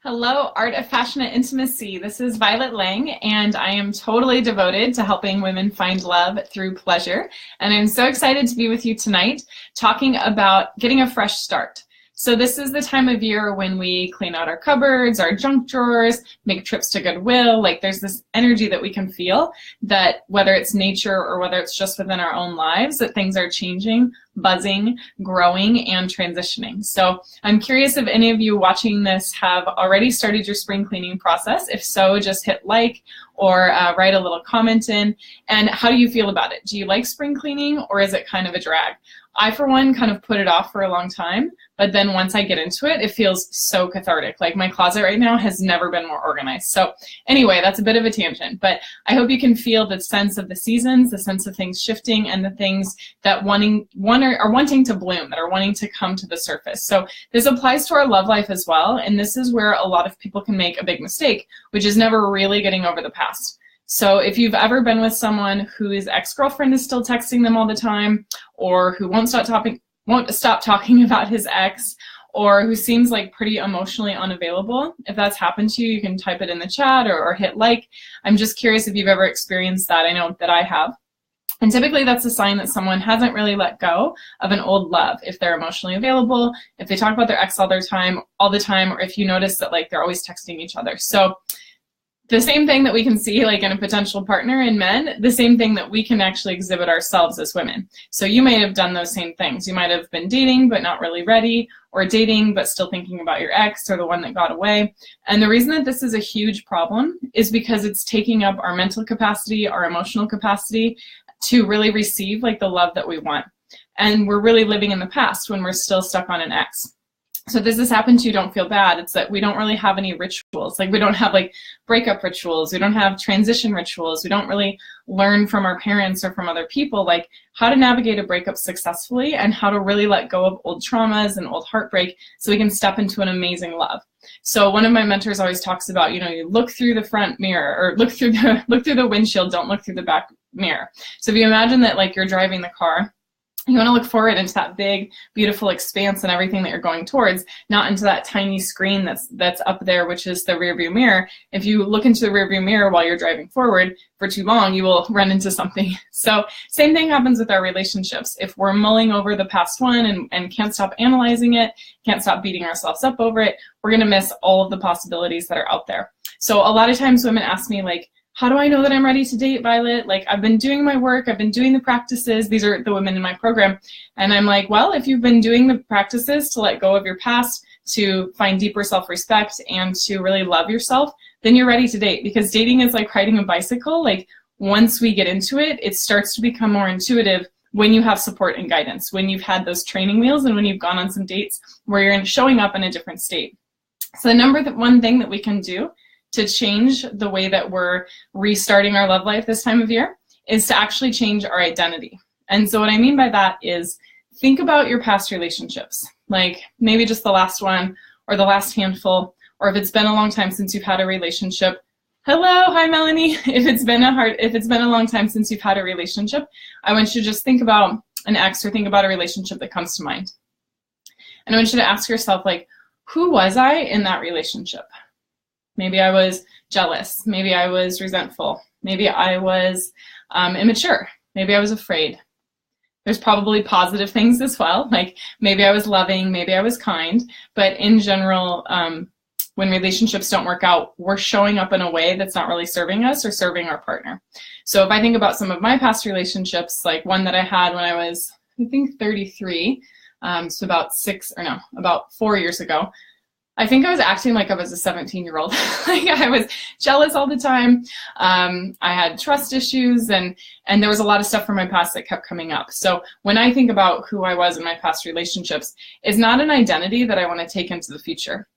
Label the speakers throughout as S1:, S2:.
S1: Hello, Art of Passionate Intimacy. This is Violet Lang, and I am totally devoted to helping women find love through pleasure. And I'm so excited to be with you tonight talking about getting a fresh start. So this is the time of year when we clean out our cupboards, our junk drawers, make trips to Goodwill. Like there's this energy that we can feel that whether it's nature or whether it's just within our own lives, that things are changing, buzzing, growing, and transitioning. So I'm curious if any of you watching this have already started your spring cleaning process. If so, just hit like or write a little comment in. And how do you feel about it? Do you like spring cleaning, or is it kind of a drag? I, for one, kind of put it off for a long time, but then once I get into it, it feels so cathartic. Like my closet right now has never been more organized. So anyway, that's a bit of a tangent, but I hope you can feel the sense of the seasons, the sense of things shifting, and the things that are wanting to bloom, that are wanting to come to the surface. So this applies to our love life as well, and this is where a lot of people can make a big mistake, which is never really getting over the past. So if you've ever been with someone whose ex-girlfriend is still texting them all the time, or who won't stop talking about his ex, or who seems like pretty emotionally unavailable, if that's happened to you, you can type it in the chat or hit like. I'm just curious if you've ever experienced that. I know that I have. And typically that's a sign that someone hasn't really let go of an old love. If they're emotionally available, if they talk about their ex all the time, or if you notice that like they're always texting each other. So the same thing that we can see like in a potential partner in men, the same thing that we can actually exhibit ourselves as women. So you may have done those same things. You might have been dating but not really ready, or dating but still thinking about your ex or the one that got away. And the reason that this is a huge problem is because it's taking up our mental capacity, our emotional capacity to really receive like the love that we want. And we're really living in the past when we're still stuck on an ex. So if this has happened to you, don't feel bad. It's that we don't really have any rituals. Like we don't have like breakup rituals. We don't have transition rituals. We don't really learn from our parents or from other people like how to navigate a breakup successfully and how to really let go of old traumas and old heartbreak so we can step into an amazing love. So one of my mentors always talks about, you look through the front mirror, or look through the windshield, don't look through the back mirror. So if you imagine that like you're driving the car, you want to look forward into that big, beautiful expanse and everything that you're going towards, not into that tiny screen that's up there, which is the rearview mirror. If you look into the rearview mirror while you're driving forward for too long, you will run into something. So same thing happens with our relationships. If we're mulling over the past one and can't stop analyzing it, can't stop beating ourselves up over it, we're going to miss all of the possibilities that are out there. So a lot of times women ask me like, how do I know that I'm ready to date, Violet? Like, I've been doing my work, I've been doing the practices. These are the women in my program. And I'm like, well, if you've been doing the practices to let go of your past, to find deeper self-respect, and to really love yourself, then you're ready to date. Because dating is like riding a bicycle. Like, once we get into it, it starts to become more intuitive when you have support and guidance, when you've had those training wheels, and when you've gone on some dates where you're showing up in a different state. So the number one thing that we can do to change the way that we're restarting our love life this time of year is to actually change our identity. And so what I mean by that is think about your past relationships, like maybe just the last one or the last handful, or if it's been a long time since you've had a relationship. Hello, hi Melanie. If it's been a long time since you've had a relationship, I want you to just think about an ex or think about a relationship that comes to mind. And I want you to ask yourself, like, who was I in that relationship? Maybe I was jealous. Maybe I was resentful. Maybe I was immature. Maybe I was afraid. There's probably positive things as well. Like maybe I was loving, maybe I was kind. But in general, when relationships don't work out, we're showing up in a way that's not really serving us or serving our partner. So if I think about some of my past relationships, like one that I had when I was, I think 33, so about 4 years ago, I think I was acting like I was a 17-year-old. Like I was jealous all the time. I had trust issues, and there was a lot of stuff from my past that kept coming up. So when I think about who I was in my past relationships, it's not an identity that I want to take into the future.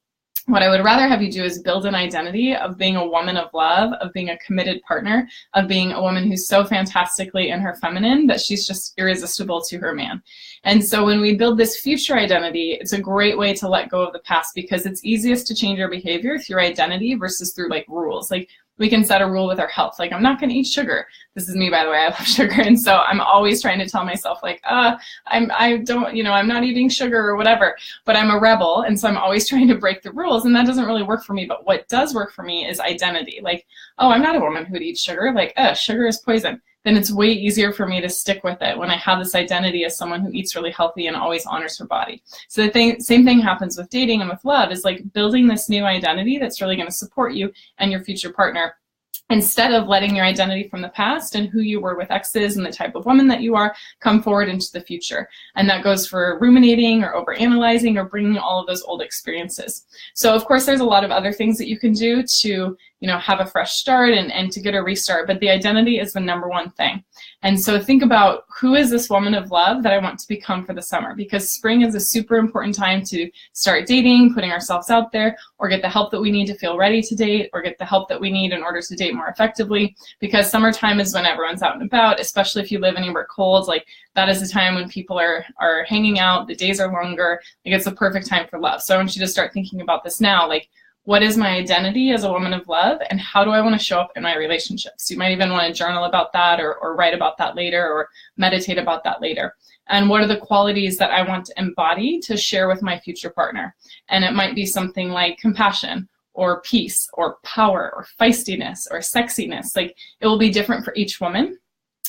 S1: What I would rather have you do is build an identity of being a woman of love, of being a committed partner, of being a woman who's so fantastically in her feminine that she's just irresistible to her man. And so when we build this future identity, it's a great way to let go of the past, because it's easiest to change our behavior through identity versus through like rules. Like We can set a rule with our health, like I'm not going to eat sugar. This is me, by the way, I love sugar. And so I'm always trying to tell myself like, I don't, I'm not eating sugar or whatever, but I'm a rebel. And so I'm always trying to break the rules, and that doesn't really work for me. But what does work for me is identity. Like, oh, I'm not a woman who would eat sugar. Like, sugar is poison. Then it's way easier for me to stick with it when I have this identity as someone who eats really healthy and always honors her body. So the same thing happens with dating and with love, is like building this new identity that's really going to support you and your future partner, instead of letting your identity from the past and who you were with exes and the type of woman that you are come forward into the future. And that goes for ruminating or overanalyzing or bringing all of those old experiences. So of course, there's a lot of other things that you can do to have a fresh start and to get a restart, but the identity is the number one thing. And so think about, who is this woman of love that I want to become for the summer? Because spring is a super important time to start dating, putting ourselves out there, or get the help that we need to feel ready to date, or get the help that we need in order to date more effectively. Because summertime is when everyone's out and about, especially if you live anywhere cold. Like, that is the time when people are hanging out, the days are longer, like it's a perfect time for love. So I want you to start thinking about this now, like, what is my identity as a woman of love, and how do I want to show up in my relationships? You might even want to journal about that, or write about that later, or meditate about that later. And what are the qualities that I want to embody to share with my future partner? And it might be something like compassion, or peace, or power, or feistiness, or sexiness. Like, it will be different for each woman.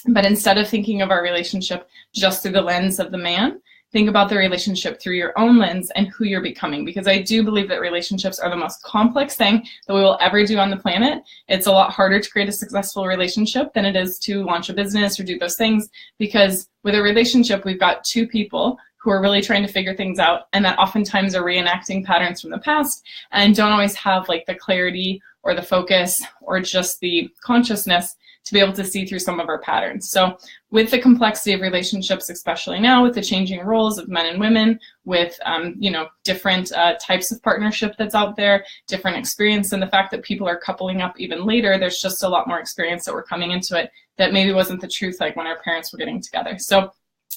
S1: But instead of thinking of our relationship just through the lens of the man, think about the relationship through your own lens and who you're becoming. Because I do believe that relationships are the most complex thing that we will ever do on the planet. It's a lot harder to create a successful relationship than it is to launch a business or do those things. Because with a relationship, we've got two people who are really trying to figure things out, and that oftentimes are reenacting patterns from the past and don't always have like the clarity or the focus or just the consciousness to be able to see through some of our patterns. So with the complexity of relationships, especially now with the changing roles of men and women, with different types of partnership that's out there, different experience, and the fact that people are coupling up even later, there's just a lot more experience that we're coming into it that maybe wasn't the truth like when our parents were getting together. So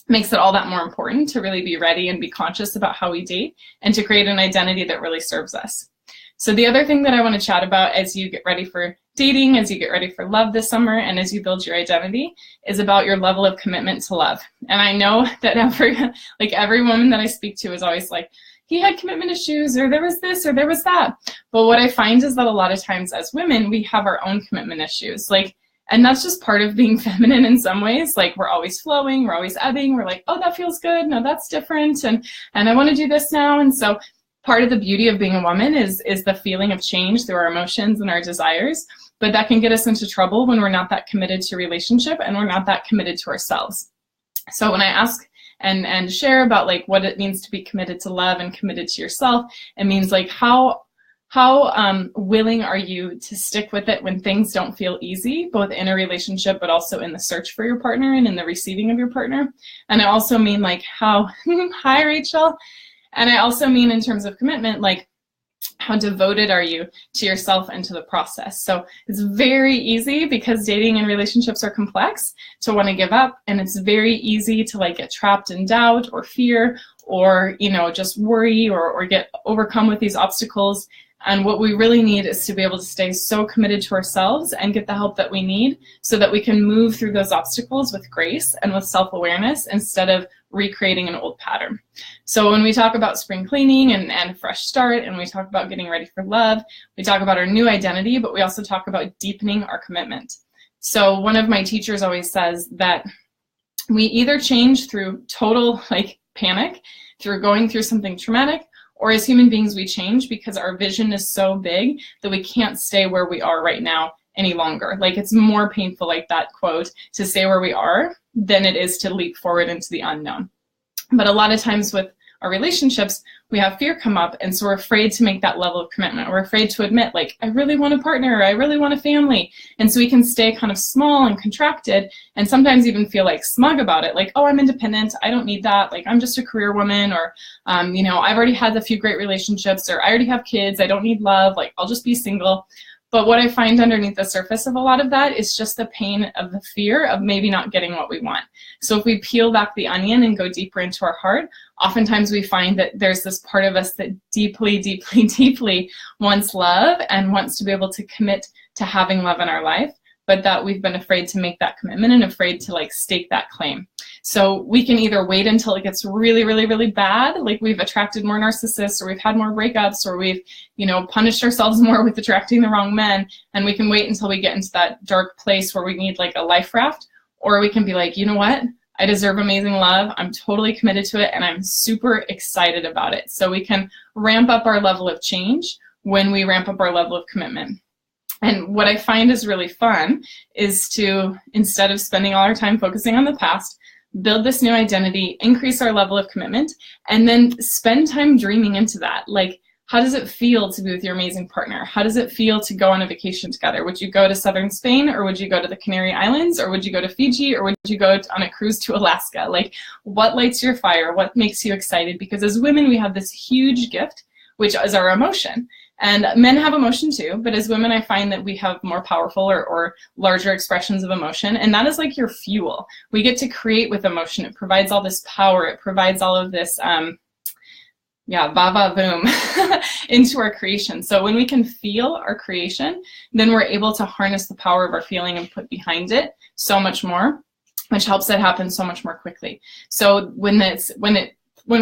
S1: makes it all that more important to really be ready and be conscious about how we date and to create an identity that really serves us. So the other thing that I want to chat about as you get ready for dating, as you get ready for love this summer, and as you build your identity, is about your level of commitment to love. And I know that every woman that I speak to is always like, he had commitment issues, or there was this, or there was that. But what I find is that a lot of times as women, we have our own commitment issues. And that's just part of being feminine in some ways. Like, we're always flowing, we're always ebbing, we're like, oh, that feels good, no, that's different, and I want to do this now. And so part of the beauty of being a woman is the feeling of change through our emotions and our desires, but that can get us into trouble when we're not that committed to relationship and we're not that committed to ourselves. So when I ask and share about like what it means to be committed to love and committed to yourself, it means like how willing are you to stick with it when things don't feel easy, both in a relationship but also in the search for your partner and in the receiving of your partner. And I also mean like how, hi Rachel. And I also mean in terms of commitment, like how devoted are you to yourself and to the process? So it's very easy, because dating and relationships are complex, to want to give up. And it's very easy to like get trapped in doubt or fear or, just worry or get overcome with these obstacles. And what we really need is to be able to stay so committed to ourselves and get the help that we need so that we can move through those obstacles with grace and with self-awareness instead of recreating an old pattern. So when we talk about spring cleaning and a fresh start, and we talk about getting ready for love, we talk about our new identity, but we also talk about deepening our commitment. So one of my teachers always says that we either change through total panic, through going through something traumatic, or as human beings, we change because our vision is so big that we can't stay where we are right now any longer. Like, it's more painful, like that quote, to stay where we are than it is to leap forward into the unknown. But a lot of times with our relationships, we have fear come up, and so we're afraid to make that level of commitment. We're afraid to admit, like, I really want a partner, or I really want a family. And so we can stay kind of small and contracted, and sometimes even feel like smug about it, like, oh, I'm independent, I don't need that, like, I'm just a career woman, or, I've already had a few great relationships, or I already have kids, I don't need love, like, I'll just be single. But what I find underneath the surface of a lot of that is just the pain of the fear of maybe not getting what we want. So if we peel back the onion and go deeper into our heart, oftentimes we find that there's this part of us that deeply, deeply, deeply wants love and wants to be able to commit to having love in our life, but that we've been afraid to make that commitment and afraid to like stake that claim. So we can either wait until it gets really, really, really bad, like we've attracted more narcissists, or we've had more breakups, or we've, you know, punished ourselves more with attracting the wrong men, and we can wait until we get into that dark place where we need like a life raft. Or we can be like, you know what? I deserve amazing love. I'm totally committed to it, and I'm super excited about it. So we can ramp up our level of change when we ramp up our level of commitment. And what I find is really fun is to, instead of spending all our time focusing on the past, build this new identity, increase our level of commitment, and then spend time dreaming into that. Like, how does it feel to be with your amazing partner? How does it feel to go on a vacation together? Would you go to southern Spain, or would you go to the Canary Islands, or would you go to Fiji, or would you go on a cruise to Alaska? Like, what lights your fire? What makes you excited? Because as women, we have this huge gift, which is our emotion. And men have emotion too, but as women, I find that we have more powerful or larger expressions of emotion, and that is like your fuel. We get to create with emotion. It provides all this power. It provides all of this, boom, into our creation. So when we can feel our creation, then we're able to harness the power of our feeling and put behind it so much more, which helps it happen so much more quickly. So when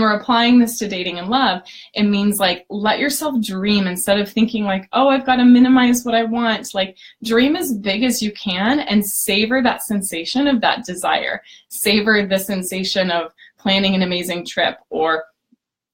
S1: we're applying this to dating and love, it means like, let yourself dream instead of thinking like, oh, I've got to minimize what I want. Like, dream as big as you can and savor that sensation of that desire. Savor the sensation of planning an amazing trip, or,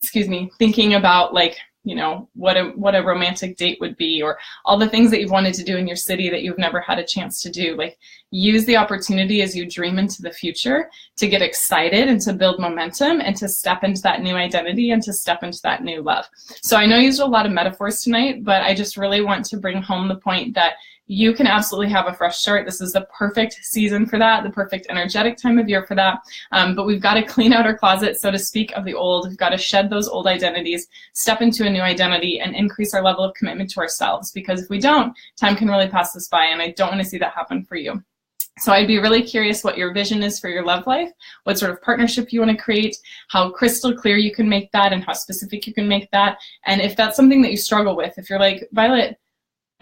S1: thinking about like, you know, what a romantic date would be, or all the things that you've wanted to do in your city that you've never had a chance to do. Like, use the opportunity as you dream into the future to get excited and to build momentum and to step into that new identity and to step into that new love. So I know I used a lot of metaphors tonight, but I just really want to bring home the point that you can absolutely have a fresh start. This is the perfect season for that, the perfect energetic time of year for that. But we've got to clean out our closet, so to speak, of the old. We've got to shed those old identities, step into a new identity, and increase our level of commitment to ourselves. Because if we don't, time can really pass us by, and I don't want to see that happen for you. So I'd be really curious what your vision is for your love life, what sort of partnership you want to create, how crystal clear you can make that, and how specific you can make that. And if that's something that you struggle with, if you're like, Violet,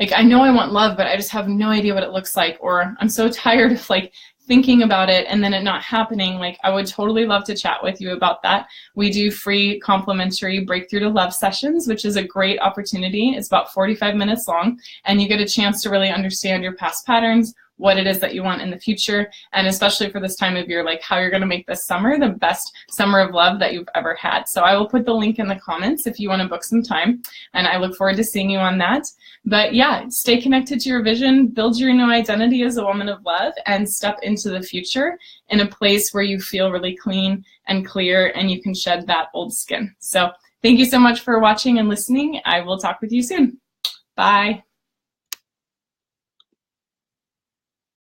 S1: like, I know I want love, but I just have no idea what it looks like, or I'm so tired of like thinking about it and then it not happening, like, I would totally love to chat with you about that. We do free complimentary Breakthrough to Love sessions, which is a great opportunity. It's about 45 minutes long, and you get a chance to really understand your past patterns, what it is that you want in the future, and especially for this time of year, like how you're going to make this summer the best summer of love that you've ever had. So I will put the link in the comments if you want to book some time, and I look forward to seeing you on that. But yeah, stay connected to your vision, build your new identity as a woman of love, and step into the future in a place where you feel really clean and clear and you can shed that old skin. So thank you so much for watching and listening. I will talk with you soon. Bye.